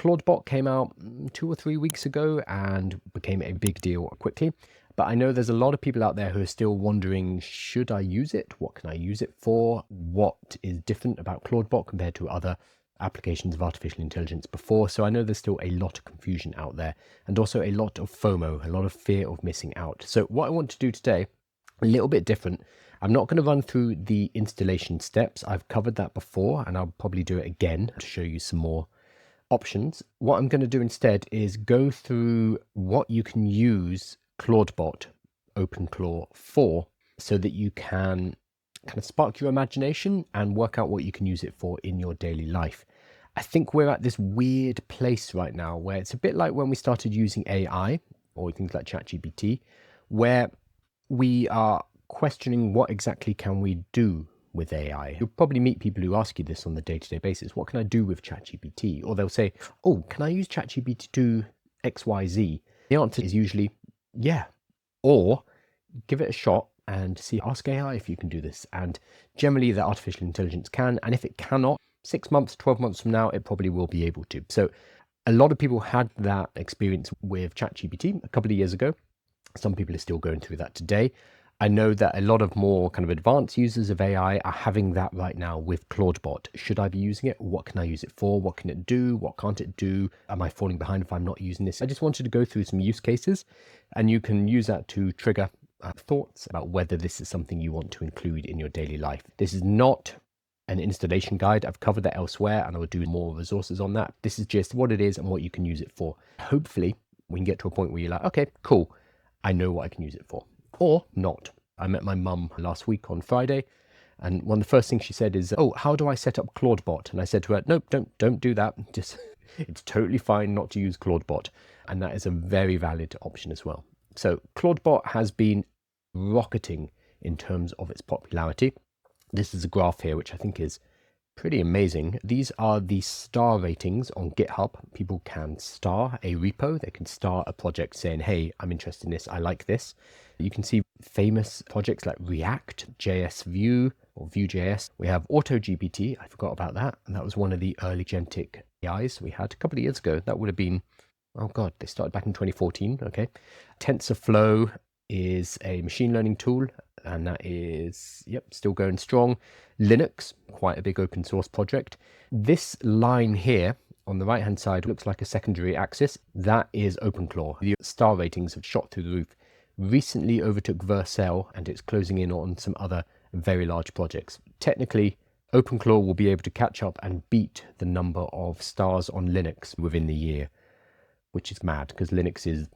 Claudebot came out 2 or 3 weeks ago and became a big deal quickly. But I know there's a lot of people out there who are still wondering, should I use it? What can I use it for? What is different about Claudebot compared to other applications of artificial intelligence before? So I know there's still a lot of confusion out there, and also a lot of FOMO, a lot of fear of missing out. So what I want to do today, a little bit different. I'm not going to run through the installation steps. I've covered that before, and I'll probably do it again to show you some more options. What I'm going to do instead is go through what you can use Claudebot OpenClaw for, so that you can kind of spark your imagination and work out what you can use it for in your daily life. I think we're at this weird place right now where it's a bit like when we started using AI or things like ChatGPT, where we are questioning what exactly can we do with AI. You'll probably meet people who ask you this on the day-to-day basis. What can I do with ChatGPT? Or they'll say, oh, can I use ChatGPT to do XYZ? The answer is usually yeah, or give it a shot and ask AI if you can do this. And generally the artificial intelligence can, and if it cannot, 6 months, 12 months from now, it probably will be able to. So a lot of people had that experience with ChatGPT a couple of years ago. Some people are still going through that today. I know that a lot of more kind of advanced users of AI are having that right now with Claudebot. Should I be using it? What can I use it for? What can it do? What can't it do? Am I falling behind if I'm not using this? I just wanted to go through some use cases, and you can use that to trigger thoughts about whether this is something you want to include in your daily life. This is not an installation guide. I've covered that elsewhere, and I will do more resources on that. This is just what it is and what you can use it for. Hopefully we can get to a point where you're like, okay, cool, I know what I can use it for. Or not. I met my mum last week on Friday, and one of the first things she said is, oh, how do I set up Claudebot? And I said to her, nope, don't do that. Just it's totally fine not to use Claudebot. And that is a very valid option as well. So Claudebot has been rocketing in terms of its popularity. This is a graph here, which I think is pretty amazing. These are the star ratings on GitHub. People can star a repo. They can star a project saying, hey, I'm interested in this. I like this. You can see famous projects like React, JS Vue, or Vue.js. We have AutoGPT. I forgot about that. And that was one of the early Agentic AIs we had a couple of years ago. That would have been, oh God, they started back in 2014. Okay. TensorFlow is a machine learning tool, and that is, still going strong. Linux, quite a big open source project. This line here on the right hand side looks like a secondary axis. That is OpenClaw. The star ratings have shot through the roof. Recently overtook Vercel, and it's closing in on some other very large projects. Technically, OpenClaw will be able to catch up and beat the number of stars on Linux within the year, which is mad because Linux is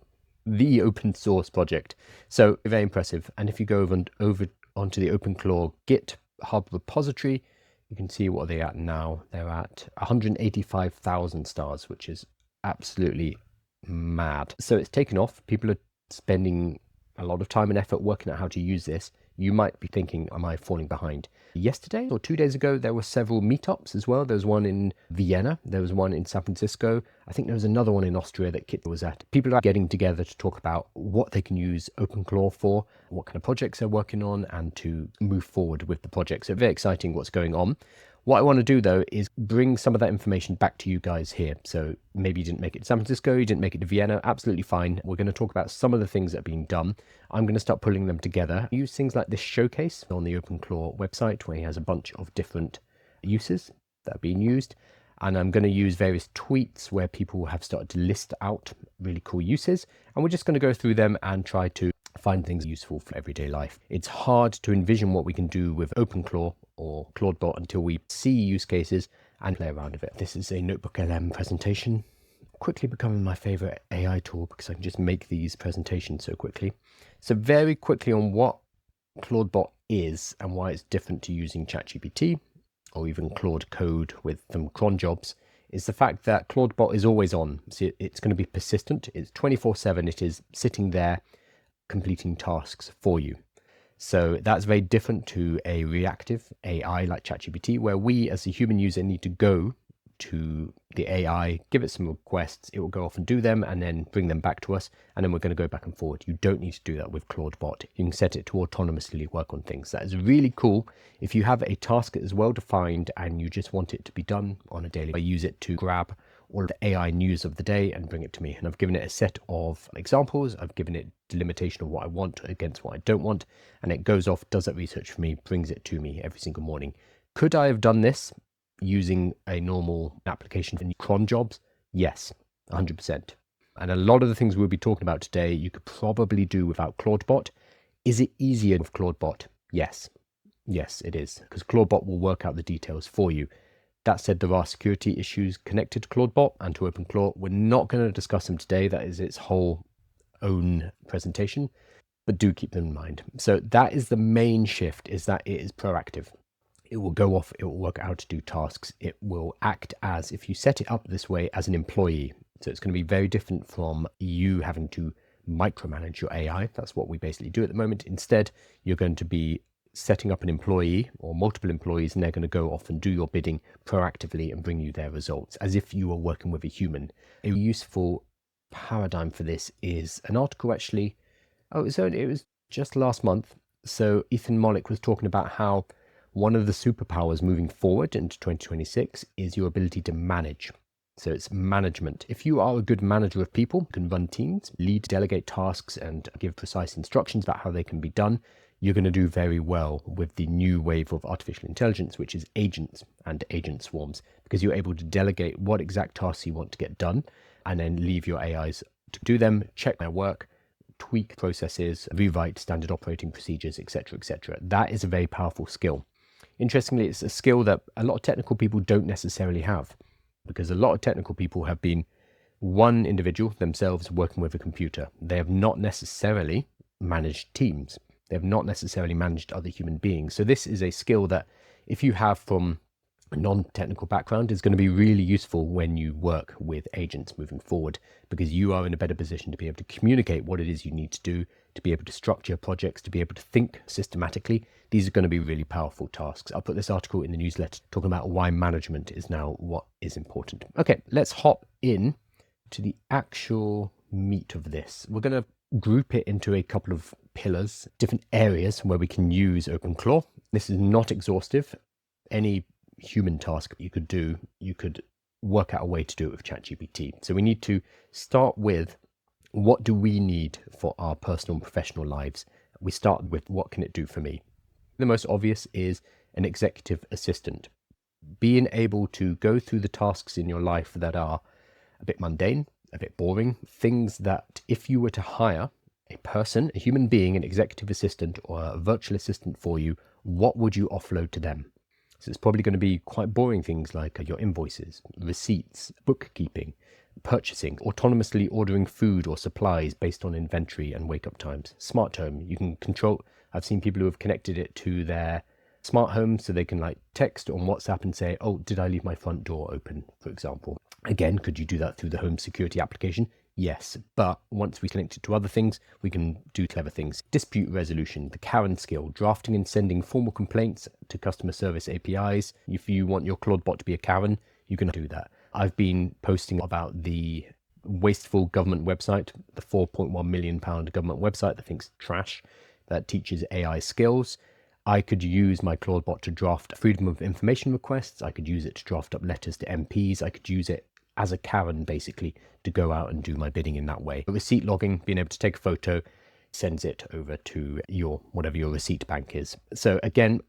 the open source project. So very impressive. And if you go over onto the OpenClaw GitHub repository, you can see what are they at now. They're at 185,000 stars, which is absolutely mad. So it's taken off. People are spending a lot of time and effort working out how to use this. You might be thinking, am I falling behind? Yesterday or 2 days ago, there were several meetups as well. There was one in Vienna. There was one in San Francisco. I think there was another one in Austria that Kit was at. People are getting together to talk about what they can use OpenClaw for, what kind of projects they're working on, and to move forward with the project. So very exciting what's going on. What I want to do, though, is bring some of that information back to you guys here. So maybe you didn't make it to San Francisco, you didn't make it to Vienna, absolutely fine. We're going to talk about some of the things that are being done. I'm going to start pulling them together. Use things like this showcase on the OpenClaw website, where he has a bunch of different uses that are being used. And I'm going to use various tweets where people have started to list out really cool uses. And we're just going to go through them and try to find things useful for everyday life. It's hard to envision what we can do with OpenClaw or Claudebot until we see use cases and play around with it. This is a Notebook LM presentation, quickly becoming my favorite AI tool because I can just make these presentations so quickly. So very quickly on what Claudebot is and why it's different to using ChatGPT or even Claude Code with some cron jobs is the fact that Claudebot is always on. So it's going to be persistent. It's 24/7. It is sitting there completing tasks for you. So that's very different to a reactive AI like ChatGPT, where we as a human user need to go to the AI, give it some requests, it will go off and do them and then bring them back to us, and then we're going to go back and forward. You don't need to do that with Claudebot. You can set it to autonomously work on things. That is really cool. If you have a task that is well defined and you just want it to be done on a daily, I use it to grab all of the AI news of the day and bring it to me. And I've given it a set of examples. I've given it delimitation of what I want against what I don't want. And it goes off, does that research for me, brings it to me every single morning. Could I have done this using a normal application for cron jobs? Yes, 100%. And a lot of the things we'll be talking about today, you could probably do without ClaudeBot. Is it easier with ClaudeBot? Yes. Yes, it is, because ClaudeBot will work out the details for you. That said, there are security issues connected to ClaudeBot and to OpenClaw. We're not going to discuss them today. That is its whole own presentation, but do keep them in mind. So that is the main shift, is that it is proactive. It will go off, it will work out how to do tasks. It will act as, if you set it up this way, as an employee. So it's going to be very different from you having to micromanage your AI. That's what we basically do at the moment. Instead, you're going to be setting up an employee or multiple employees, and they're going to go off and do your bidding proactively and bring you their results as if you were working with a human. A useful paradigm for this is an article actually, it was just last month. So Ethan Mollick was talking about how one of the superpowers moving forward into 2026 is your ability to manage. So it's management. If you are a good manager of people, can run teams, lead, delegate tasks, and give precise instructions about how they can be done, you're going to do very well with the new wave of artificial intelligence, which is agents and agent swarms, because you're able to delegate what exact tasks you want to get done and then leave your AIs to do them, check their work, tweak processes, rewrite standard operating procedures, etc., etc. That is a very powerful skill. Interestingly, it's a skill that a lot of technical people don't necessarily have, because a lot of technical people have been one individual themselves working with a computer. They have not necessarily managed teams. They have not necessarily managed other human beings. So this is a skill that if you have from a non-technical background is going to be really useful when you work with agents moving forward, because you are in a better position to be able to communicate what it is you need to do, to be able to structure projects, to be able to think systematically. These are going to be really powerful tasks. I'll put this article in the newsletter talking about why management is now what is important. Okay, let's hop in to the actual meat of this. We're going to group it into a couple of pillars, different areas where we can use OpenClaw. This is not exhaustive. Any human task you could do, you could work out a way to do it with ChatGPT. So we need to start with, what do we need for our personal and professional lives? We start with, what can it do for me? The most obvious is an executive assistant. Being able to go through the tasks in your life that are a bit mundane, a bit boring, things that if you were to hire a person, a human being, an executive assistant or a virtual assistant for you, what would you offload to them? So it's probably going to be quite boring things like your invoices, receipts, bookkeeping, purchasing, autonomously ordering food or supplies based on inventory and wake-up times. Smart home, you can control. I've seen people who have connected it to their smart home so they can like text on WhatsApp and say, oh, did I leave my front door open, for example? Again, could you do that through the home security application? Yes, but once we connect it to other things, we can do clever things. Dispute resolution, the Karen skill, drafting and sending formal complaints to customer service APIs. If you want your ClaudeBot to be a Karen, you can do that. I've been posting about the wasteful government website, the £4.1 million government website that thinks trash, that teaches AI skills. I could use my ClaudeBot to draft freedom of information requests. I could use it to draft up letters to MPs. I could use it as a Karen, basically, to go out and do my bidding in that way. Receipt logging, being able to take a photo, sends it over to your, whatever your receipt bank is. So again,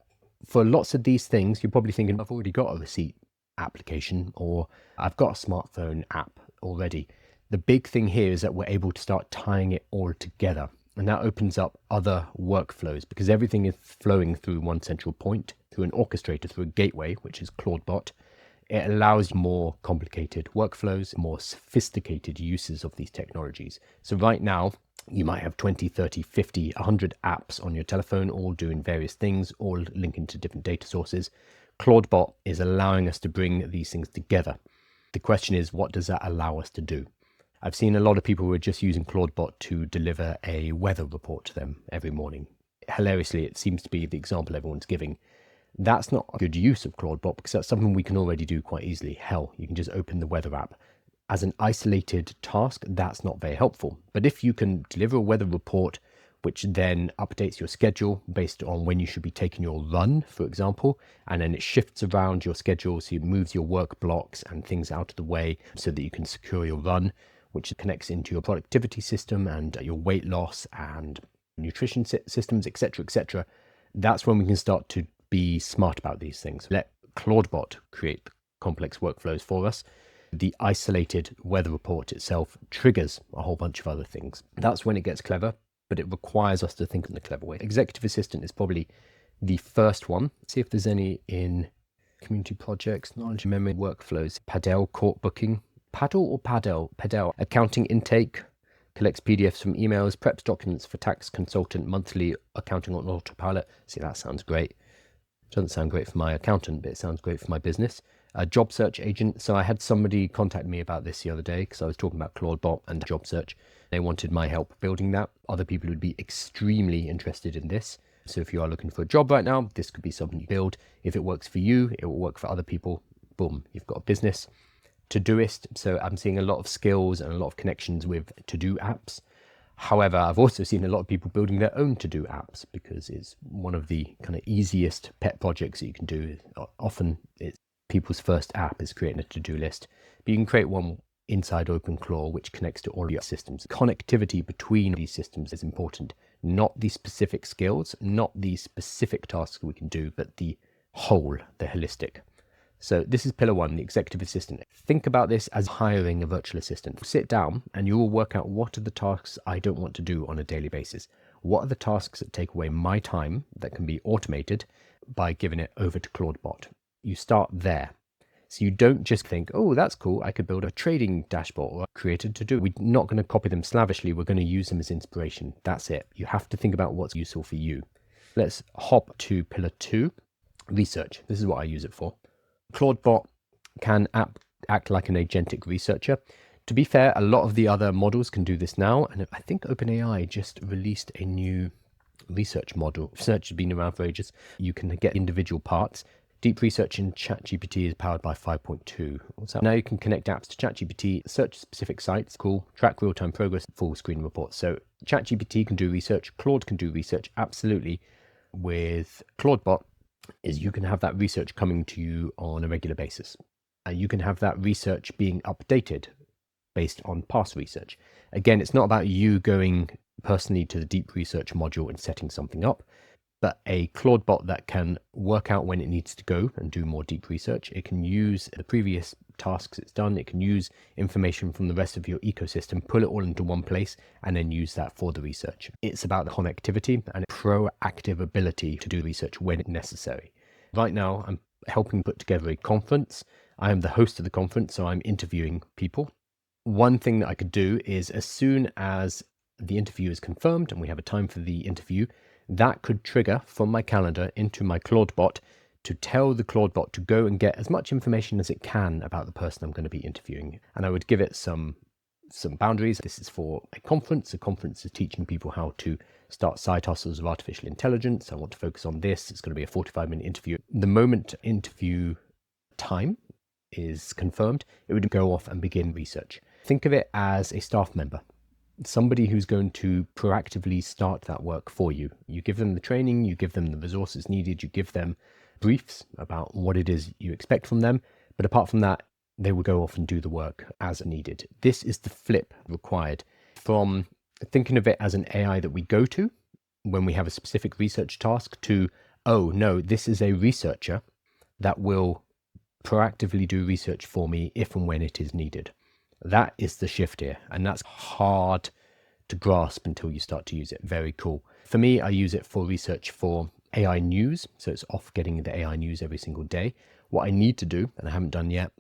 for lots of these things, you're probably thinking, I've already got a receipt application, or I've got a smartphone app already. The big thing here is that we're able to start tying it all together. And that opens up other workflows, because everything is flowing through one central point, through an orchestrator, through a gateway, which is ClaudeBot. It allows more complicated workflows, more sophisticated uses of these technologies. So right now, you might have 20, 30, 50, 100 apps on your telephone, all doing various things, all linking to different data sources. ClaudeBot is allowing us to bring these things together. The question is, what does that allow us to do? I've seen a lot of people who are just using ClaudeBot to deliver a weather report to them every morning. Hilariously, it seems to be the example everyone's giving. That's not a good use of ClaudeBot, because that's something we can already do quite easily. Hell, you can just open the weather app. As an isolated task, that's not very helpful. But if you can deliver a weather report which then updates your schedule based on when you should be taking your run, for example. And then it shifts around your schedule, so it moves your work blocks and things out of the way so that you can secure your run, which connects into your productivity system and your weight loss and nutrition systems, etc., etc. That's when we can start to be smart about these things. Let ClaudeBot create the complex workflows for us. The isolated weather report itself triggers a whole bunch of other things. That's when it gets clever, but it requires us to think in a clever way. Executive Assistant is probably the first one. See if there's any in community projects, knowledge memory, workflows, Padel, court booking, Paddle or Padel? Padel, accounting intake, collects PDFs from emails, preps documents for tax consultant, monthly accounting on Autopilot. See, that sounds great. Doesn't sound great for my accountant, but it sounds great for my business. A job search agent. So I had somebody contact me about this the other day because I was talking about ClaudeBot and job search. They wanted my help building that. Other people would be extremely interested in this. So if you are looking for a job right now, this could be something you build. If it works for you, it will work for other people. Boom, you've got a business. Todoist. So I'm seeing a lot of skills and a lot of connections with to-do apps. However, I've also seen a lot of people building their own to-do apps because it's one of the kind of easiest pet projects that you can do. Often it's people's first app is creating a to-do list, but you can create one inside OpenClaw, which connects to all your systems. Connectivity between these systems is important, not the specific skills, not the specific tasks we can do, but the whole, the holistic. So this is pillar one, the executive assistant. Think about this as hiring a virtual assistant. Sit down and you will work out what are the tasks I don't want to do on a daily basis. What are the tasks that take away my time that can be automated by giving it over to ClaudeBot? You start there. So you don't just think, oh, that's cool, I could build a trading dashboard or create a to-do. We're not going to copy them slavishly. We're going to use them as inspiration. That's it. You have to think about what's useful for you. Let's hop to pillar two, research. This is what I use it for. ClaudeBot can act like an agentic researcher. To be fair, a lot of the other models can do this now, and I think OpenAI just released a new research model. Research has been around for ages. You can get individual parts. Deep research in ChatGPT is powered by 5.2. Now you can connect apps to ChatGPT, search specific sites, cool, track real-time progress, full screen reports. So ChatGPT can do research, Claude can do research, absolutely. With ClaudeBot, is you can have that research coming to you on a regular basis. And you can have that research being updated based on past research. Again, it's not about you going personally to the deep research module and setting something up, but a ClaudeBot that can work out when it needs to go and do more deep research. It can use the previous tasks it's done. It can use information from the rest of your ecosystem, pull it all into one place, and then use that for the research. It's about the connectivity and proactive ability to do research when necessary. Right now, I'm helping put together a conference. I am the host of the conference, so I'm interviewing people. One thing that I could do is as soon as the interview is confirmed and we have a time for the interview, that could trigger from my calendar into my ClaudeBot to tell the ClaudeBot to go and get as much information as it can about the person I'm going to be interviewing. And I would give it some boundaries. This is for a conference. A conference is teaching people how to start side hustles of artificial intelligence. I want to focus on this. It's going to be a 45-minute interview. The moment interview time is confirmed, it would go off and begin research. Think of it as a staff member. Somebody who's going to proactively start that work for you. You give them the training, you give them the resources needed, you give them briefs about what it is you expect from them. But apart from that, they will go off and do the work as needed. This is the flip required from thinking of it as an AI that we go to when we have a specific research task to, oh no, this is a researcher that will proactively do research for me if and when it is needed. That is the shift here, and that's hard to grasp until you start to use it. Very cool. For me, I use it for research for AI news, so it's off getting the AI news every single day. What I need to do, and I haven't done yet,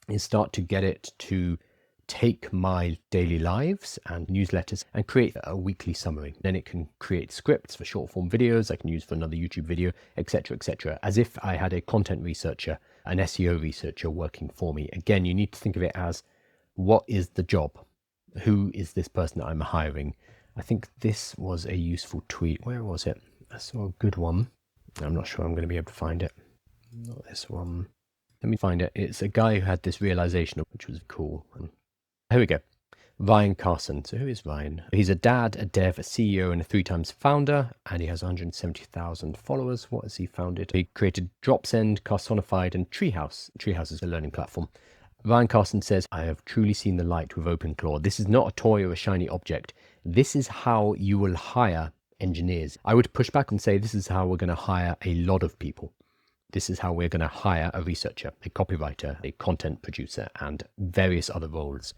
is start to get it to take my daily lives and newsletters and create a weekly summary. Then it can create scripts for short form videos I can use for another YouTube video, etc., etc., as if I had a content researcher, an SEO researcher working for me. Again, you need to think of it as, what is the job? Who is this person that I'm hiring? I think this was a useful tweet. Where was it? I saw a good one. I'm not sure I'm going to be able to find it. Not this one. Let me find it. It's a guy who had this realization, which was cool. Here we go. Ryan Carson. So who is Ryan? He's a dad, a dev, a CEO, and a 3 times founder, and he has 170,000 followers. What has he founded? He created Dropsend, Carsonified, and Treehouse. Treehouse is a learning platform. Ryan Carson says, I have truly seen the light with OpenClaw. This is not a toy or a shiny object. This is how you will hire engineers. I would push back and say this is how we're going to hire a lot of people. This is how we're going to hire a researcher, a copywriter, a content producer, and various other roles.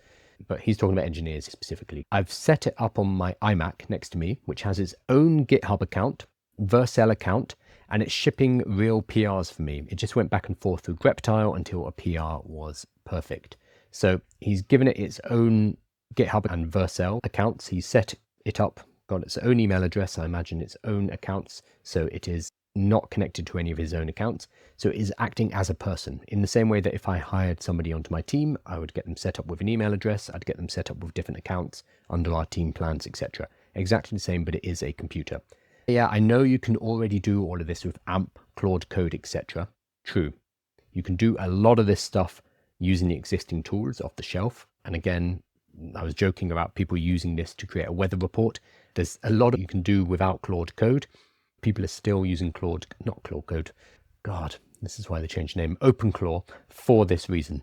But he's talking about engineers specifically. I've set it up on my iMac next to me, which has its own GitHub account, Vercel account, and it's shipping real PRs for me. It just went back and forth through Greptile until a PR was perfect. So he's given it its own GitHub and Vercel accounts. He's set it up, got its own email address, I imagine its own accounts. So it is not connected to any of his own accounts. So it is acting as a person in the same way that if I hired somebody onto my team, I would get them set up with an email address. I'd get them set up with different accounts under our team plans, etc. Exactly the same, but it is a computer. Yeah, I know you can already do all of this with AMP, Claude Code, etc. True. You can do a lot of this stuff using the existing tools off the shelf. And again, I was joking about people using this to create a weather report. There's a lot you can do without Claude Code. People are still using not Claude Code. God, this is why they changed the name, OpenClaw, for this reason.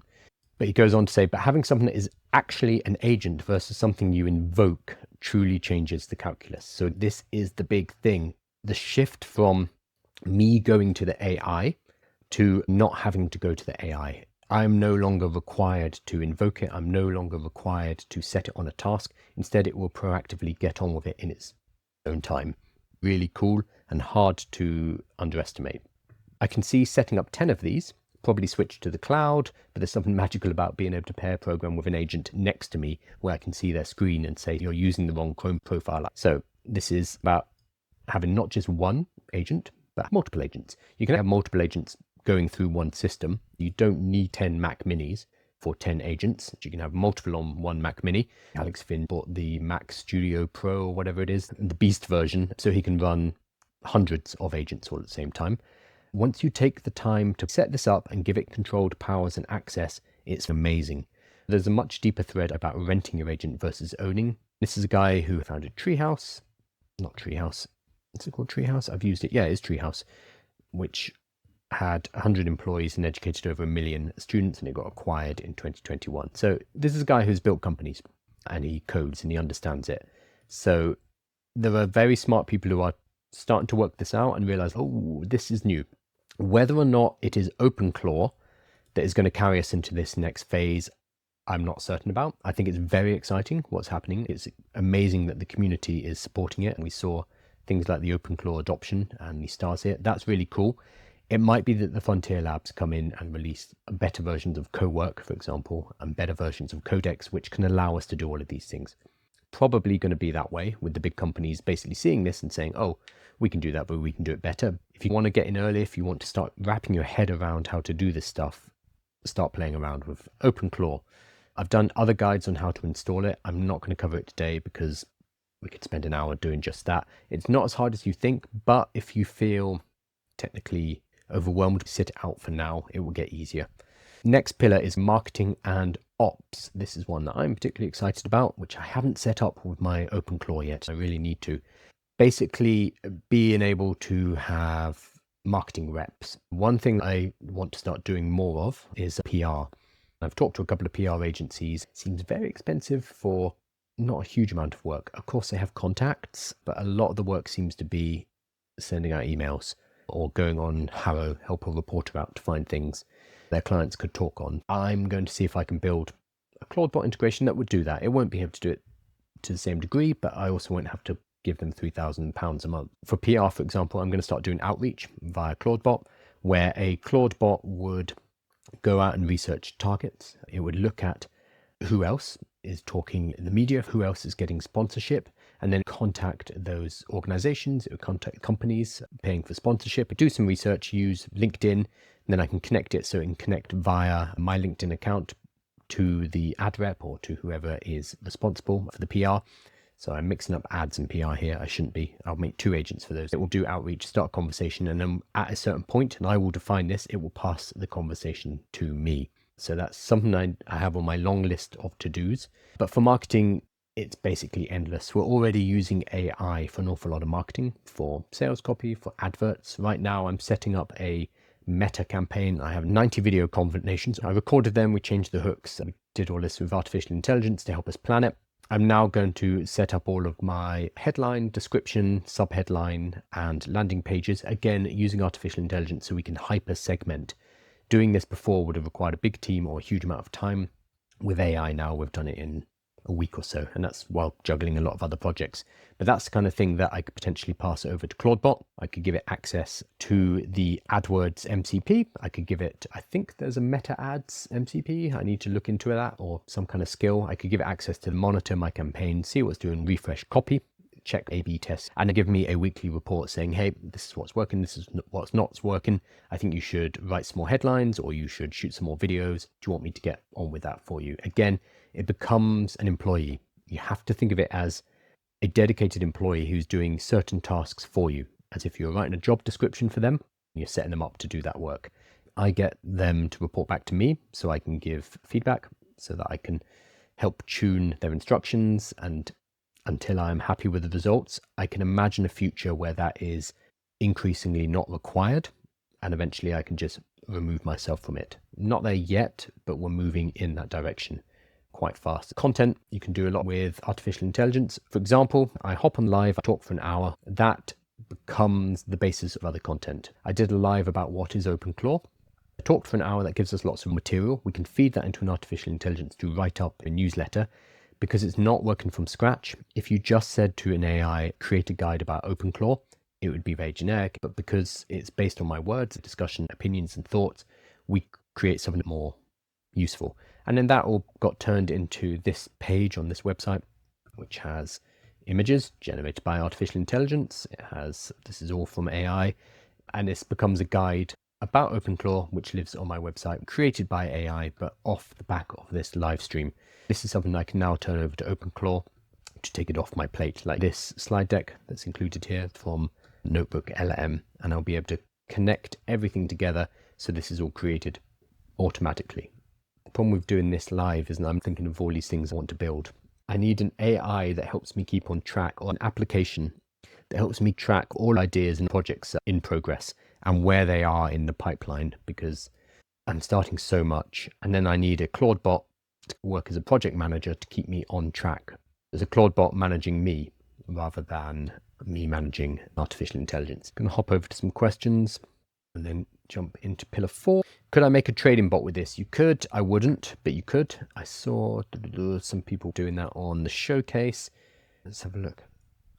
But he goes on to say, but having something that is actually an agent versus something you invoke truly changes the calculus. So this is the big thing. The shift from me going to the AI to not having to go to the AI. I'm no longer required to invoke it. I'm no longer required to set it on a task. Instead, it will proactively get on with it in its own time. Really cool and hard to underestimate. I can see setting up 10 of these, probably switch to the cloud, but there's something magical about being able to pair a program with an agent next to me where I can see their screen and say, you're using the wrong Chrome profile. So this is about having not just one agent, but multiple agents. You can have multiple agents going through one system. You don't need 10 Mac Minis for 10 agents. You can have multiple on one Mac Mini. Alex Finn bought the Mac Studio Pro or whatever it is, the Beast version, so he can run hundreds of agents all at the same time. Once you take the time to set this up and give it controlled powers and access, it's amazing. There's a much deeper thread about renting your agent versus owning. This is a guy who founded Treehouse. Not Treehouse. Is it called Treehouse? I've used it. Yeah, it is Treehouse, which had 100 employees and educated over 1 million students, and it got acquired in 2021. So this is a guy who's built companies and he codes and he understands it. So there are very smart people who are starting to work this out and realize, oh, this is new. Whether or not it is OpenClaw that is going to carry us into this next phase, I'm not certain about. I think it's very exciting what's happening. It's amazing that the community is supporting it. And we saw things like the OpenClaw adoption and the stars here. That's really cool. It might be that the Frontier Labs come in and release better versions of CoWork, for example, and better versions of Codex, which can allow us to do all of these things. Probably going to be that way with the big companies basically seeing this and saying, oh, we can do that, but we can do it better. If you want to get in early, if you want to start wrapping your head around how to do this stuff, start playing around with OpenClaw. I've done other guides on how to install it. I'm not going to cover it today because we could spend an hour doing just that. It's not as hard as you think, but if you feel technically overwhelmed, sit it out for now. It will get easier. Next pillar is marketing and ops. This is one that I'm particularly excited about, which I haven't set up with my OpenClaw yet. I really need to. Basically, being able to have marketing reps. One thing I want to start doing more of is PR. I've talked to a couple of PR agencies. It seems very expensive for not a huge amount of work. Of course, they have contacts, but a lot of the work seems to be sending out emails or going on Harrow, help a reporter out to find things their clients could talk on. I'm going to see if I can build a Claudebot integration that would do that. It won't be able to do it to the same degree, but I also won't have to give them £3,000 a month. For PR, for example, I'm going to start doing outreach via Claudebot, where a Claudebot would go out and research targets. It would look at who else is talking in the media, who else is getting sponsorship, and then contact those organizations, contact companies paying for sponsorship, do some research, use LinkedIn, and then I can connect it so it can connect via my LinkedIn account to the ad rep or to whoever is responsible for the PR. So I'm mixing up ads and PR here. I shouldn't be. I'll make 2 agents for those. It will do outreach, start a conversation, and then at a certain point, and I will define this, it will pass the conversation to me. So that's something I have on my long list of to-dos. But for marketing, it's basically endless. We're already using AI for an awful lot of marketing, for sales copy, for adverts. Right now, I'm setting up a meta campaign. I have 90 video combinations. I recorded them. We changed the hooks. We did all this with artificial intelligence to help us plan it. I'm now going to set up all of my headline, description, subheadline, and landing pages, again, using artificial intelligence so we can hyper segment. Doing this before would have required a big team or a huge amount of time. With AI now, we've done it in a week or so, and that's while juggling a lot of other projects. But that's the kind of thing that I could potentially pass over to Claude. I could give it access to the AdWords MCP. I could give it, I think there's a Meta Ads MCP. I need to look into that, or some kind of skill. I could give it access to monitor my campaign, see what's doing, refresh copy, check A/B tests, and give me a weekly report saying, hey, this is what's working, this is what's not working. I think you should write some more headlines, or you should shoot some more videos. Do you want me to get on with that for you? Again, it becomes an employee. You have to think of it as a dedicated employee who's doing certain tasks for you, as if you're writing a job description for them, and you're setting them up to do that work. I get them to report back to me so I can give feedback, so that I can help tune their instructions, and until I'm happy with the results, I can imagine a future where that is increasingly not required, and eventually I can just remove myself from it. Not there yet, but we're moving in that direction quite fast. Content, you can do a lot with artificial intelligence. For example, I hop on live, I talk for an hour. That becomes the basis of other content. I did a live about what is OpenClaw. I talked for an hour. That gives us lots of material. We can feed that into an artificial intelligence to write up a newsletter, because it's not working from scratch. If you just said to an AI, create a guide about OpenClaw, it would be very generic. But because it's based on my words, discussion, opinions, and thoughts, we create something more useful. And then that all got turned into this page on this website, which has images generated by artificial intelligence. This is all from AI, and this becomes a guide about OpenClaw, which lives on my website, created by AI, but off the back of this live stream. This is something I can now turn over to OpenClaw to take it off my plate, like this slide deck that's included here from Notebook LM, and I'll be able to connect everything together so this is all created automatically. The problem with doing this live is that I'm thinking of all these things I want to build. I need an AI that helps me keep on track, or an application that helps me track all ideas and projects in progress and where they are in the pipeline, because I'm starting so much. And then I need a Claude bot to work as a project manager to keep me on track. There's a Claude bot managing me rather than me managing artificial intelligence. I'm going to hop over to some questions and then jump into pillar 4. Could I make a trading bot with this? You could. I wouldn't, but you could. I saw some people doing that on the showcase. Let's have a look.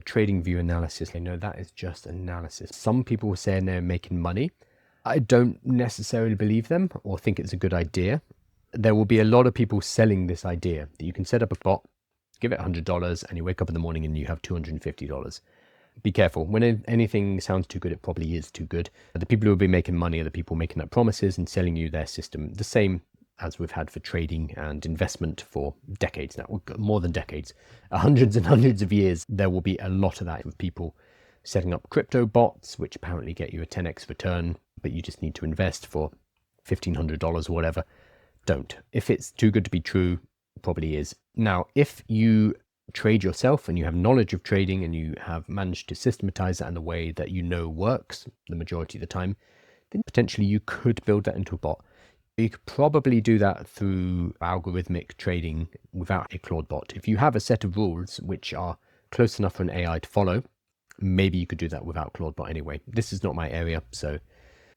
Trading view analysis. I know that is just analysis. Some people were saying they're making money. I don't necessarily believe them or think it's a good idea. There will be a lot of people selling this idea that you can set up a bot, give it $100, and you wake up in the morning and you have $250. Be careful. When anything sounds too good, it probably is too good. The people who will be making money are the people making that promises and selling you their system. The same as we've had for trading and investment for decades now, more than decades, hundreds and hundreds of years. There will be a lot of that with people setting up crypto bots, which apparently get you a 10x return, but you just need to invest for $1,500 or whatever. Don't. If it's too good to be true, it probably is. Now, if you trade yourself and you have knowledge of trading and you have managed to systematize that in a way that you know works the majority of the time, then potentially you could build that into a bot. You could probably do that through algorithmic trading without a Claude bot. If you have a set of rules which are close enough for an AI to follow, maybe you could do that without Claude bot anyway. This is not my area, so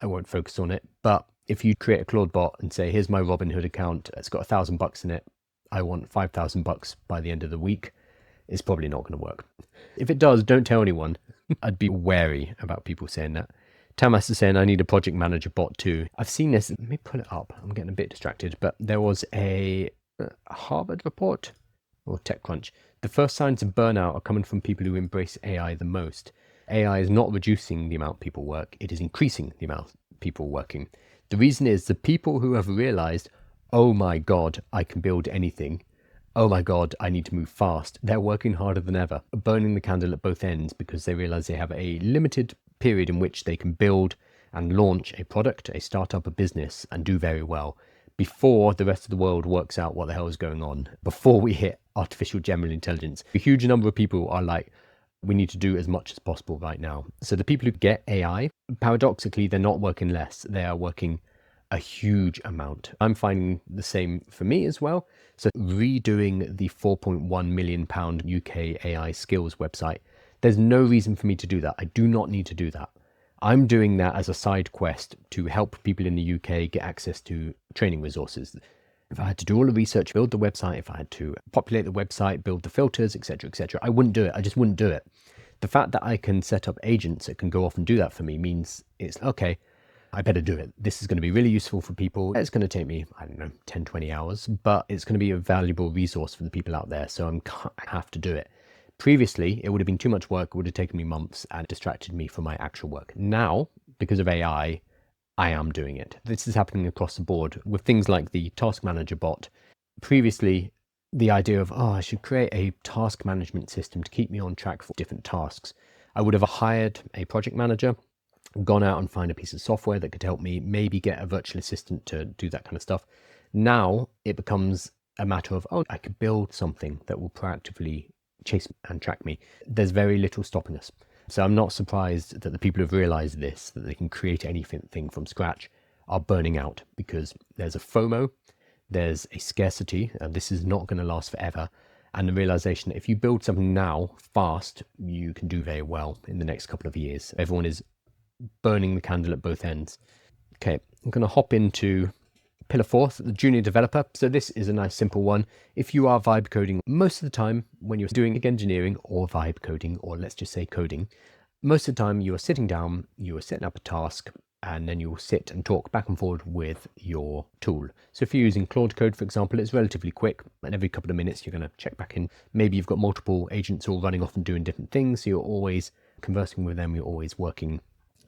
I won't focus on it. But if you create a Claude bot and say, here's my Robinhood account, it's got $1,000 in it, I want $5,000 by the end of the week, it's probably not going to work. If it does, don't tell anyone. I'd be wary about people saying that. Tamas is saying, I need a project manager bot too. I've seen this. Let me pull it up. I'm getting a bit distracted, but there was a Harvard report or TechCrunch. The first signs of burnout are coming from people who embrace AI the most. AI is not reducing the amount people work. It is increasing the amount people working. The reason is the people who have realized, oh my God, I can build anything. Oh my God, I need to move fast. They're working harder than ever, burning the candle at both ends because they realize they have a limited period in which they can build and launch a product, a startup, a business, and do very well. before the rest of the world works out what the hell is going on, before we hit artificial general intelligence. A huge number of people are like, we need to do as much as possible right now. So the people who get AI, paradoxically, they're not working less. They are working a huge amount. I'm finding the same for me as well. So redoing the £4.1 million UK AI skills website, there's no reason for me to do that. I do not need to do that. I'm doing that as a side quest to help people in the UK get access to training resources. If I had to do all the research, build the website, if I had to populate the website, build the filters, etc., I wouldn't do it. I just wouldn't do it. The fact that I can set up agents that can go off and do that for me means it's okay, I better do it. This is going to be really useful for people. It's going to take me, I don't know, 10, 20 hours, but it's going to be a valuable resource for the people out there. So I have to do it. Previously, it would have been too much work. It would have taken me months and distracted me from my actual work. Now, because of AI, I am doing it. This is happening across the board with things like the task manager bot. Previously, the idea of, I should create a task management system to keep me on track for different tasks. I would have hired a project manager, gone out and find a piece of software that could help me, maybe get a virtual assistant to do that kind of stuff. Now it becomes a matter of, I could build something that will proactively chase and track me. There's very little stopping us. So I'm not surprised that the people who've realized this, that they can create anything from scratch, are burning out, because there's a FOMO, there's a scarcity, and this is not going to last forever. And the realization that if you build something now fast, you can do very well in the next couple of years. Everyone is burning the candle at both ends. Okay, I'm going to hop into Pillar 4, the junior developer. So this is a nice simple one. If you are vibe coding, most of the time when you're doing engineering or vibe coding, or let's just say coding, most of the time you are sitting down, you are setting up a task, and then you will sit and talk back and forward with your tool. So if you're using Claude Code, for example, it's relatively quick, and every couple of minutes you're going to check back in. Maybe you've got multiple agents all running off and doing different things, so you're always conversing with them, you're always working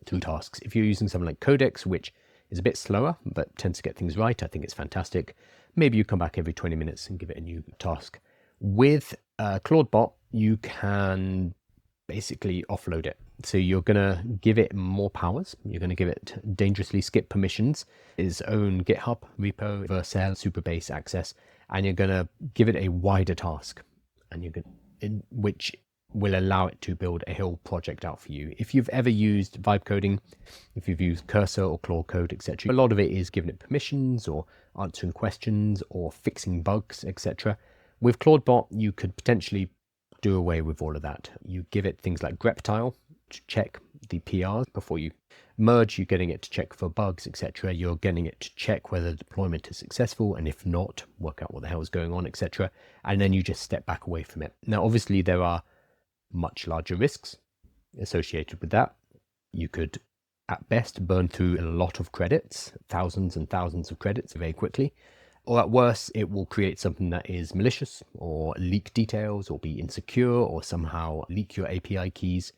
through tasks. If you're using something like Codex, which is a bit slower but tends to get things right, I think it's fantastic. Maybe you come back every 20 minutes and give it a new task. With Claude Bot, you can basically offload it. So you're going to give it more powers. You're going to give it dangerously skip permissions, its own GitHub repo, Vercel, Superbase access, and you're going to give it a wider task, and you're going, which will allow it to build a whole project out for you. If you've ever used vibe coding, if you've used Cursor or Claude Code, etc., a lot of it is giving it permissions or answering questions or fixing bugs, etc. With Claude Bot, you could potentially do away with all of that. You give it things like greptile to check the PRs before you merge. You're getting it to check for bugs, etc. You're getting it to check whether the deployment is successful, and if not, work out what the hell is going on, etc. And then you just step back away from it. Now, obviously, there are much larger risks associated with that. You could, at best, burn through a lot of credits, thousands and thousands of credits very quickly. Or at worst, it will create something that is malicious, or leak details, or be insecure, or somehow leak your API keys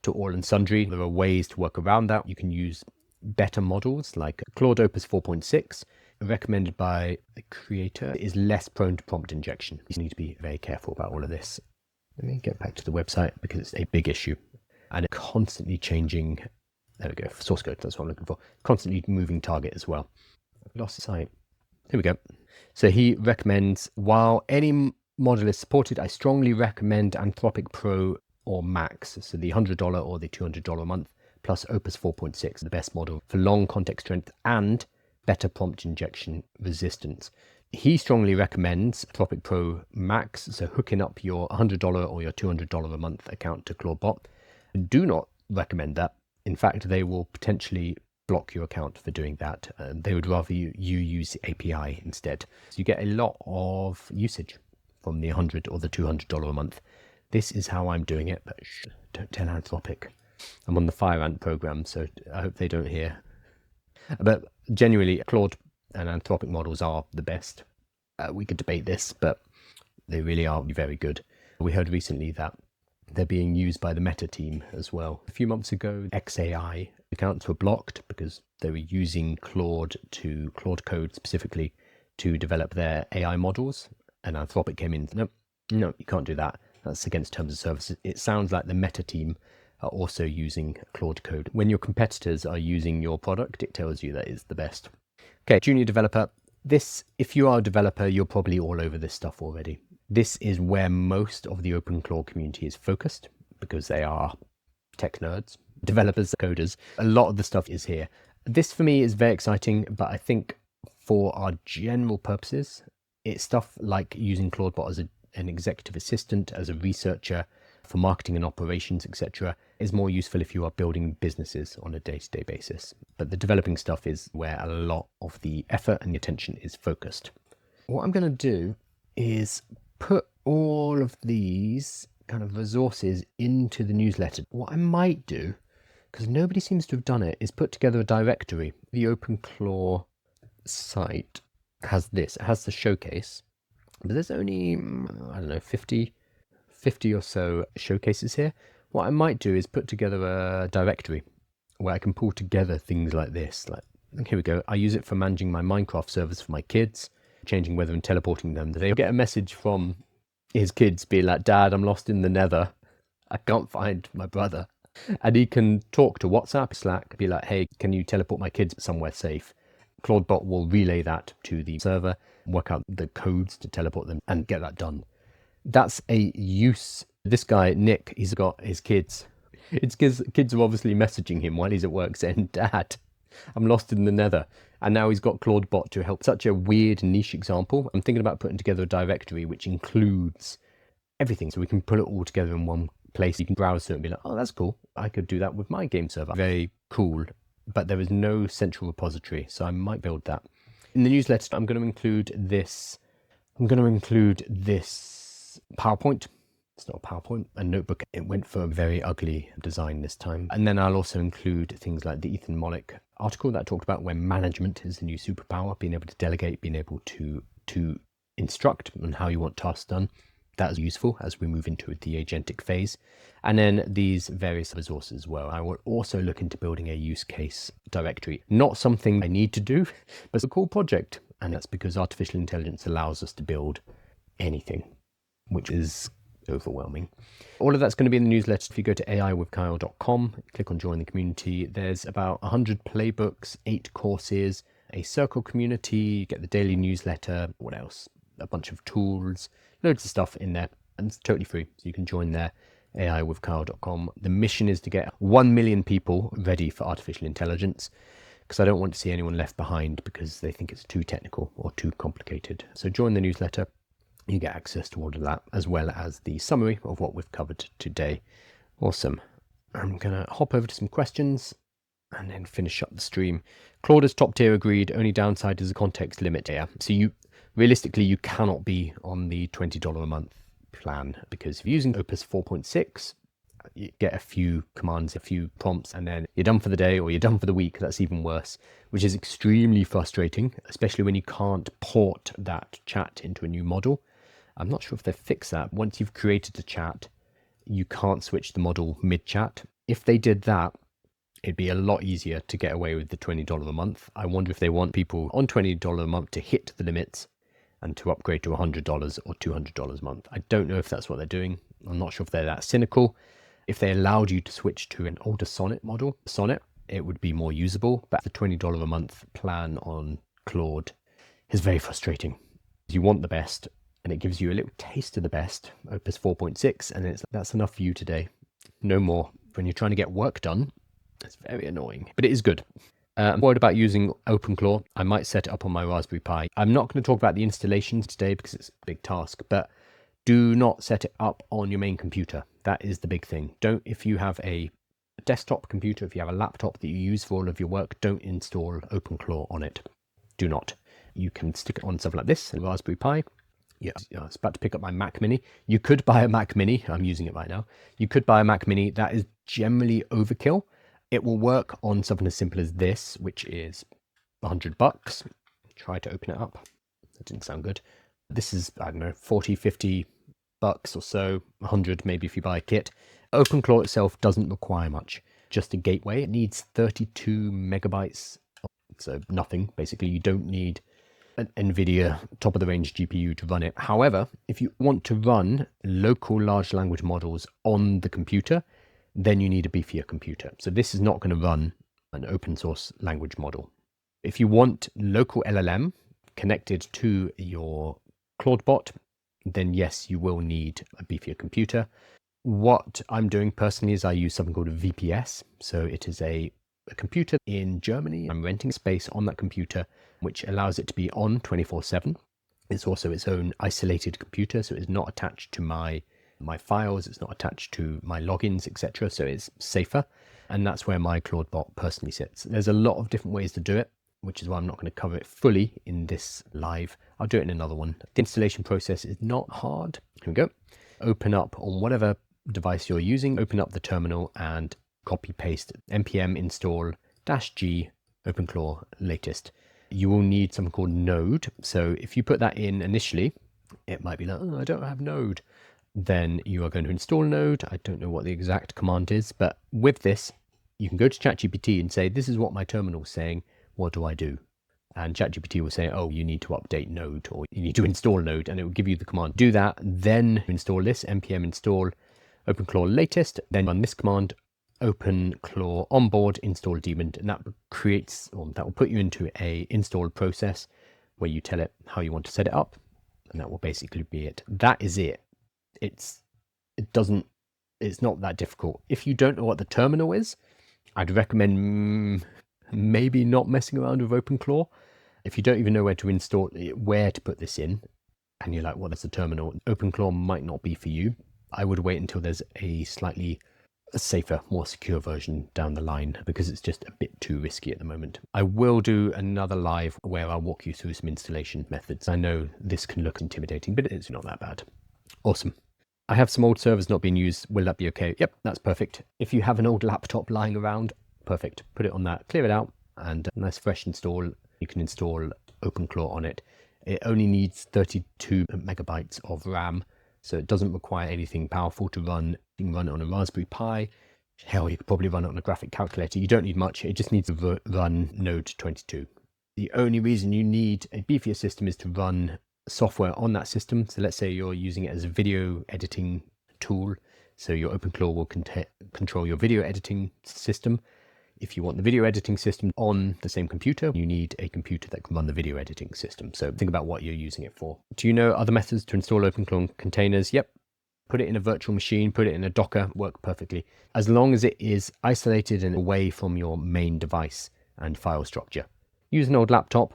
to all and sundry. There are ways to work around that. You can use better models like Claude Opus 4.6, recommended by the creator, is less prone to prompt injection. You need to be very careful about all of this. Let me get back to the website because it's a big issue and a constantly changing, there we go, source code, that's what I'm looking for, constantly moving target as well. I've lost the site. Here we go. So he recommends, while any model is supported, I strongly recommend Anthropic Pro or Max, so the $100 or the $200 a month, plus Opus 4.6, the best model for long context strength and better prompt injection resistance. He strongly recommends Anthropic Pro Max, so hooking up your $100 or your $200 a month account to Claude Bot. Do not recommend that. In fact, they will potentially block your account for doing that. They would rather you use the API instead. So you get a lot of usage from the $100 or the $200 a month. This is how I'm doing it, but don't tell Anthropic. I'm on the Fire Ant program, so I hope they don't hear. But genuinely, Claude and Anthropic models are the best. We could debate this, but they really are very good. We heard recently that they're being used by the Meta team as well. A few months ago, XAI accounts were blocked because they were using Claude Code specifically to develop their AI models, and Anthropic came in. No, you can't do that. That's against terms of service. It sounds like the Meta team are also using Claude Code. When your competitors are using your product, it tells you that it's the best. Okay, junior developer. This, if you are a developer, you're probably all over this stuff already. This is where most of the OpenClaw community is focused because they are tech nerds, developers, coders. A lot of the stuff is here. This for me is very exciting, but I think for our general purposes, it's stuff like using Claudebot as an executive assistant, as a researcher, for marketing and operations, etc., is more useful if you are building businesses on a day-to-day basis. But the developing stuff is where a lot of the effort and the attention is focused. What I'm going to do is put all of these kind of resources into the newsletter. What I might do, because nobody seems to have done it, is put together a directory. The OpenClaw site has this. It has the showcase, but there's only, I don't know, 50 or so showcases here. What I might do is put together a directory where I can pull together things like this. Like, here we go. I use it for managing my Minecraft servers for my kids, changing weather and teleporting them. They get a message from his kids being like, Dad, I'm lost in the nether. I can't find my brother. And he can talk to WhatsApp, Slack, be like, hey, can you teleport my kids somewhere safe? Claudebot will relay that to the server, work out the codes to teleport them and get that done. That's a use. This guy, Nick, he's got his kids. His kids are obviously messaging him while he's at work saying, Dad, I'm lost in the nether. And now he's got Claudebot to help. Such a weird niche example. I'm thinking about putting together a directory which includes everything. So we can put it all together in one place. You can browse through it and be like, oh, that's cool. I could do that with my game server. Very cool. But there is no central repository. So I might build that. In the newsletter, I'm going to include this. PowerPoint. It's not a PowerPoint, a notebook. It went for a very ugly design this time. And then I'll also include things like the Ethan Mollick article that talked about where management is the new superpower, being able to delegate, being able to instruct on how you want tasks done. That is useful as we move into the agentic phase. And then these various resources as well. I will also look into building a use case directory. Not something I need to do, but it's a cool project. And that's because artificial intelligence allows us to build anything, which is overwhelming. All of that's going to be in the newsletter. If you go to aiwithkyle.com, click on join the community, there's about 100 playbooks, 8 courses, a circle community, you get the daily newsletter, what else? A bunch of tools, loads of stuff in there, and it's totally free. So you can join there, aiwithkyle.com. The mission is to get 1 million people ready for artificial intelligence, because I don't want to see anyone left behind because they think it's too technical or too complicated. So join the newsletter. You get access to all of that, as well as the summary of what we've covered today. Awesome. I'm going to hop over to some questions and then finish up the stream. Claude is top tier, agreed. Only downside is a context limit here. So realistically, you cannot be on the $20 a month plan, because if you're using Opus 4.6, you get a few commands, a few prompts, and then you're done for the day or you're done for the week. That's even worse, which is extremely frustrating, especially when you can't port that chat into a new model. I'm not sure if they've fixed that. Once you've created a chat, you can't switch the model mid-chat. If they did that, it'd be a lot easier to get away with the $20 a month. I wonder if they want people on $20 a month to hit the limits and to upgrade to $100 or $200 a month. I don't know if that's what they're doing. I'm not sure if they're that cynical. If they allowed you to switch to an older Sonnet model, it would be more usable. But the $20 a month plan on Claude is very frustrating. You want the best, and it gives you a little taste of the best, Opus 4.6, and that's enough for you today. No more. When you're trying to get work done, it's very annoying, but it is good. I'm worried about using OpenClaw. I might set it up on my Raspberry Pi. I'm not going to talk about the installations today because it's a big task, but do not set it up on your main computer. That is the big thing. If you have a desktop computer, if you have a laptop that you use for all of your work, don't install OpenClaw on it. Do not. You can stick it on something like this, a Raspberry Pi. Yeah, I was about to pick up my Mac Mini. You could buy a Mac Mini. I'm using it right now. You could buy a Mac Mini. That is generally overkill. It will work on something as simple as this, which is $100. Try to open it up. That didn't sound good. This is, I don't know, 40, 50 bucks or so, 100 maybe if you buy a kit. OpenClaw itself doesn't require much. Just a gateway. It needs 32 megabytes. So nothing. Basically, you don't need an NVIDIA top-of-the-range GPU to run it. However, if you want to run local large language models on the computer, then you need a beefier computer. So this is not going to run an open source language model. If you want local LLM connected to your Claude bot, then yes, you will need a beefier computer. What I'm doing personally is I use something called a VPS. So it is a computer in Germany. I'm renting space on that computer, which allows it to be on 24/7. It's also its own isolated computer, so it's not attached to my files, it's not attached to my logins, etc. So it's safer. And that's where my Claude bot personally sits. There's a lot of different ways to do it, which is why I'm not going to cover it fully in this live. I'll do it in another one. The installation process is not hard. Here we go. Open up on whatever device you're using, open up the terminal and copy paste npm install -g OpenClaw latest. You will need something called Node. So if you put that in initially, it might be like, oh, I don't have Node. Then you are going to install Node. I don't know what the exact command is, but with this, you can go to ChatGPT and say, this is what my terminal is saying. What do I do? And ChatGPT will say, oh, you need to update Node or you need to install Node, and it will give you the command. Do that, then install this, npm install OpenClaw latest, then run this command, OpenClaw onboard install daemon, and that creates, or that will put you into a install process where you tell it how you want to set it up, and that will basically be it. That is it. It's not that difficult. If you don't know what the terminal is, I'd recommend maybe not messing around with OpenClaw. If you don't even know where to install it, where to put this in, and you're like, what is the terminal? OpenClaw might not be for you. I would wait until there's a slightly safer, more secure version down the line, because it's just a bit too risky at the moment. I will do another live where I'll walk you through some installation methods. I know this can look intimidating, but it's not that bad. Awesome. I have some old servers not being used. Will that be okay? Yep, that's perfect. If you have an old laptop lying around, perfect. Put it on that, clear it out, and a nice fresh install. You can install OpenClaw on it. It only needs 32 megabytes of RAM, so it doesn't require anything powerful to run. You can run it on a Raspberry Pi. Hell, you could probably run it on a graphic calculator. You don't need much. It just needs to run Node 22. The only reason you need a beefier system is to run software on that system. So let's say you're using it as a video editing tool. So your OpenClaw will control your video editing system. If you want the video editing system on the same computer, you need a computer that can run the video editing system. So think about what you're using it for. Do you know other methods to install OpenClaw containers? Yep. Put it in a virtual machine, put it in a Docker, work perfectly. As long as it is isolated and away from your main device and file structure. Use an old laptop,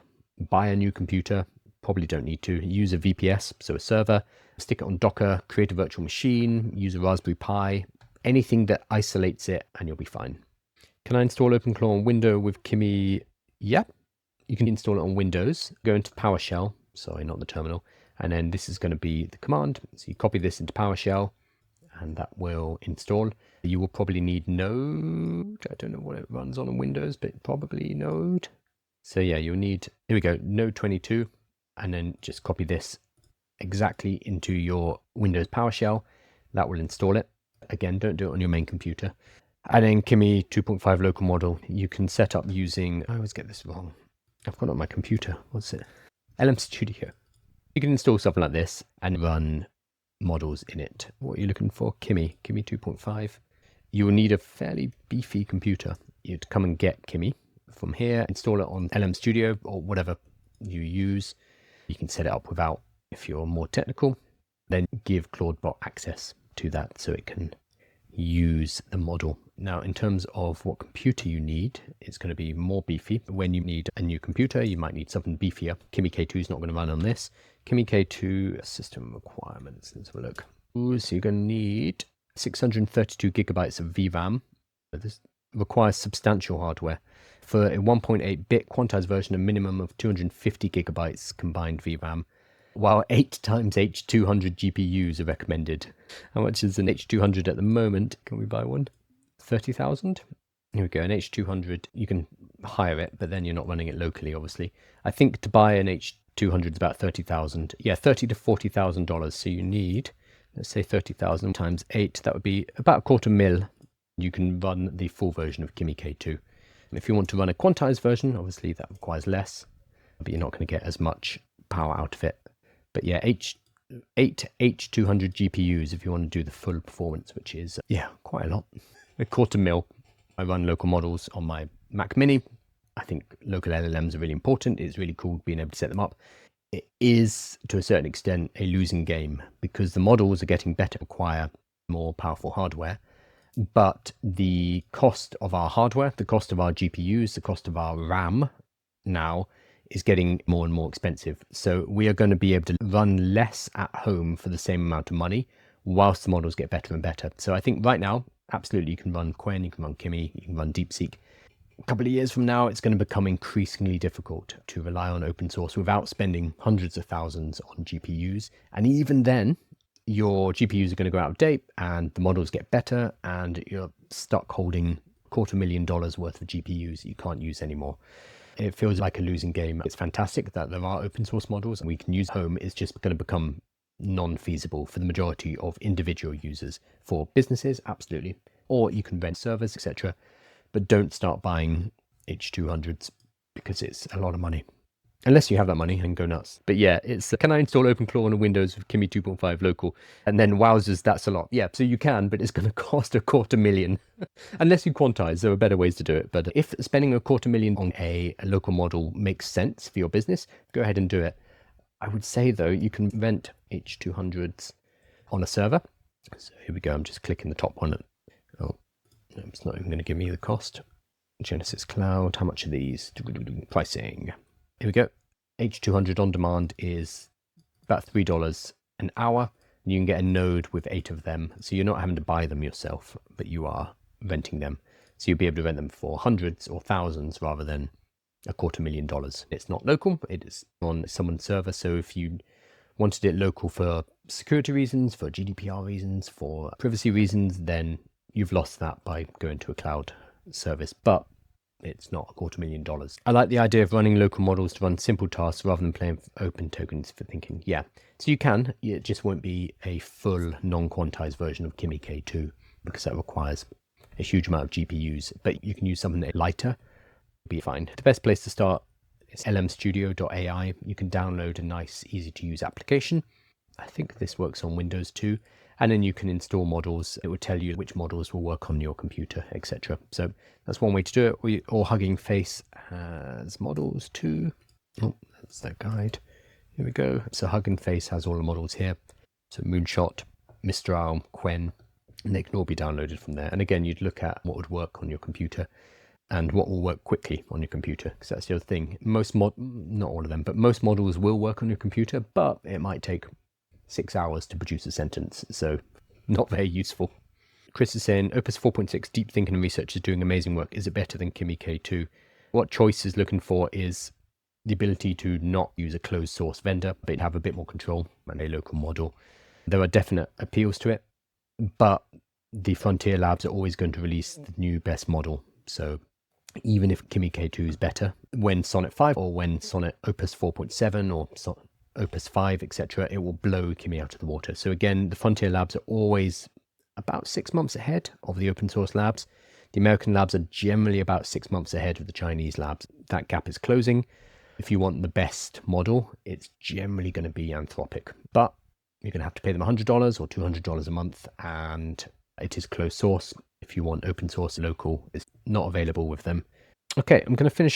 buy a new computer, probably don't need to. Use a VPS, so a server, stick it on Docker, create a virtual machine, use a Raspberry Pi, anything that isolates it, and you'll be fine. Can I install OpenClaw on Windows with Kimi? Yeah, you can install it on Windows. Go into PowerShell, sorry, not the terminal, and then this is going to be the command. So you copy this into PowerShell, and that will install. You will probably need Node. I don't know what it runs on Windows, but probably Node. So yeah, you'll need, here we go, Node 22, and then just copy this exactly into your Windows PowerShell. That will install it. Again, don't do it on your main computer. And then Kimi 2.5 local model, you can set up using, I always get this wrong. I've got it on my computer. What's it? LM Studio. You can install something like this and run models in it. What are you looking for? Kimi 2.5. You will need a fairly beefy computer. You'd come and get Kimi from here, install it on LM Studio or whatever you use. You can set it up without, if you're more technical, then give ClaudeBot access to that so it can use the model. Now, in terms of what computer you need, it's going to be more beefy. When you need a new computer, you might need something beefier. Kimi K2 is not going to run on this. Kimi K2 system requirements. Let's have a look. So you're going to need 632 gigabytes of VRAM. This requires substantial hardware. For a 1.8-bit quantized version, a minimum of 250 gigabytes combined VRAM, while 8 times H200 GPUs are recommended. How much is an H200 at the moment? Can we buy one? 30,000? Here we go, an H200, you can hire it, but then you're not running it locally, obviously. I think to buy an H200 is about 30,000. Yeah, $30,000 to $40,000. So you need, let's say 30,000 times 8, that would be about $250,000. You can run the full version of Kimi K2. If you want to run a quantized version, obviously that requires less, but you're not going to get as much power out of it. But yeah, 8 H200 GPUs if you want to do the full performance, which is, yeah, quite a lot. $250,000. I run local models on my Mac Mini. I think local LLMs are really important. It's really cool being able to set them up. It is, to a certain extent, a losing game because the models are getting better, require more powerful hardware. But the cost of our hardware, the cost of our GPUs, the cost of our RAM now is getting more and more expensive. So we are going to be able to run less at home for the same amount of money whilst the models get better and better. So I think right now, absolutely, you can run Qwen, you can run Kimi, you can run DeepSeek. A couple of years from now, it's going to become increasingly difficult to rely on open source without spending hundreds of thousands on GPUs. And even then, your GPUs are going to go out of date and the models get better and you're stuck holding $250,000 worth of GPUs you can't use anymore. It feels like a losing game. It's fantastic that there are open source models and we can use home. It's just going to become non-feasible for the majority of individual users. For businesses, absolutely. Or you can rent servers, etc. But don't start buying H200s because it's a lot of money. Unless you have that money and go nuts. But yeah, it's can I install OpenClaw on a Windows with Kimi 2.5 local? And then wowzers, that's a lot. Yeah, so you can, but it's going to cost $250,000. Unless you quantize, there are better ways to do it. But if spending $250,000 on a local model makes sense for your business, go ahead and do it. I would say though, you can rent H200s on a server. So here we go. I'm just clicking the top one. Oh, no, it's not even going to give me the cost. Genesis Cloud. How much are these? Pricing. Here we go. H200 on demand is about $3 an hour. You can get a node with 8 of them. So you're not having to buy them yourself, but you are renting them. So you'll be able to rent them for hundreds or thousands rather than $250,000. It's not local. It is on someone's server. So if you wanted it local for security reasons, for GDPR reasons, for privacy reasons, then you've lost that by going to a cloud service. But it's not $250,000. I like the idea of running local models to run simple tasks rather than playing open tokens for thinking. Yeah, so you can. It just won't be a full non-quantized version of Kimi K2 because that requires a huge amount of GPUs. But you can use something that lighter, be fine. The best place to start is lmstudio.ai. You can download a nice, easy to use application. I think this works on Windows too. And then you can install models. It will tell you which models will work on your computer, etc. So that's one way to do it. Or Hugging Face has models too. Oh, that's their guide. Here we go. So Hugging Face has all the models here. So Moonshot, Mistral, Qwen, and they can all be downloaded from there. And again, you'd look at what would work on your computer and what will work quickly on your computer, because that's the other thing. Not all of them, but most models will work on your computer, but it might take 6 hours to produce a sentence, so not very useful. Chris is saying, Opus 4.6 deep thinking and research is doing amazing work. Is it better than Kimi K2? What Choice is looking for is the ability to not use a closed source vendor, but have a bit more control and a local model. There are definite appeals to it, but the Frontier Labs are always going to release the new best model. So even if Kimi K2 is better, when Sonnet 5 or when Sonnet Opus 4.7 or Opus 5, etc., it will blow Kimi out of the water. So again, the Frontier Labs are always about 6 months ahead of the open source labs. The American labs are generally about 6 months ahead of the Chinese labs. That gap is closing. If you want the best model, it's generally going to be Anthropic, but you're going to have to pay them $100 or $200 a month, and it is closed source. If you want open source local, it's not available with them. Okay, I'm going to finish up